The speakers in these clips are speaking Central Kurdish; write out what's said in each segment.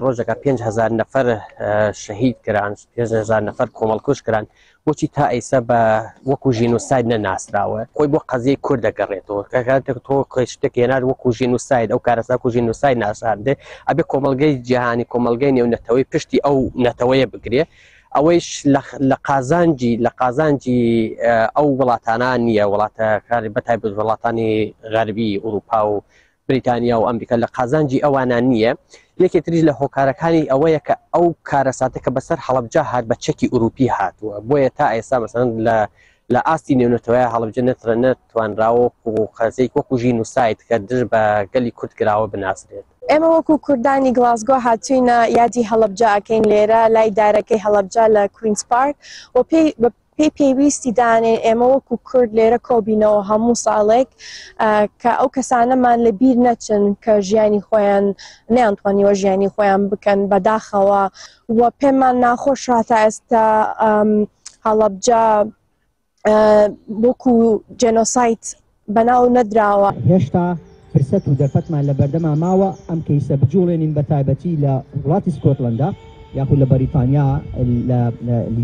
ڕۆژێکە 5,000 نەفەر شەهید کران 5,000 نەفەر کۆمەڵکوش کران بۆچی تا ئەیسا بە وەکو ژینۆساید نەناسراوە خۆی بۆ قەزیەی کورد دەگەڕێتەوە کاتێک تۆ شتێک هێنار وەکو ژینۆساید ئەو کارەسا و ژینۆساید ناساردێ ئەبێ کۆمەلگەی جیهانی کۆمەلگەی نێونەتەوەی پشتی ئەو نەتەوەیە بگرێ ئەوەیش لە قازانجی ئەو وڵاتانان نییە وڵاتەکانی بەتایبەت وڵاتانی غەربی ئوروپا و بریتانیا و ئەمریکا لە قازانجی ئەوانان نییە یەکێتریش لە هۆکارەکانی ئەوەیە کە ئەو کارەساتەکە بەسەر هەڵەبجە هات بە چەکی ئوروپی هاتووە بۆیە تا ئێستا مەسەڵەن لە ئاستی نێونەتەوەی هەڵەبجە نەتوانراوە و قەزەیەک وەکو ژینۆساید کە دژ بە گەلی کورد کراوە بناسرێت. ئێمە وەکو کوردانی گلاسگۆ هاتووینە یادی هەڵەبجە ئەکەین لێرە لای دارەکەی هەڵەبجە لە کوینز پارک و پێی پێویستی دانێن ئێمە وەکو کورد لێرە کۆبینەوە هەموو ساڵێک کە ئەو کەسانەمان لە بیر نەچن کە ژیانی خۆیان نەیانتوانیوە ژیانی خۆیان بکەن بەداخەوە و پێمان ناخۆش هاتە ئێستا هەڵەبجە وەکو جێنۆساید بەناو نەدراوە. هێشتا فرسەت و دەرفەتمان لە بەردەما ماوە ئەم کەیسە بجوڵێنین بە تایبەتی لە وڵاتی سکۆتلەندا یاخود لە بەریتانیا لە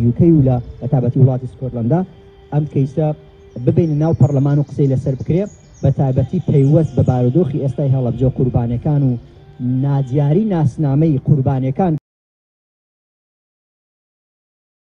یوکەی و لە تایبەتی وڵاتی سکۆتلەندا ئەم کەیسە ببینە ناو پەرلەمان و قسەی لەسەر بکرێ بە تایبەتی پەیوەست بە بارودۆخی ئێستای هەڵەبجە و قوربانیەکان و نادیاری ناسنامەی قوربانیەکان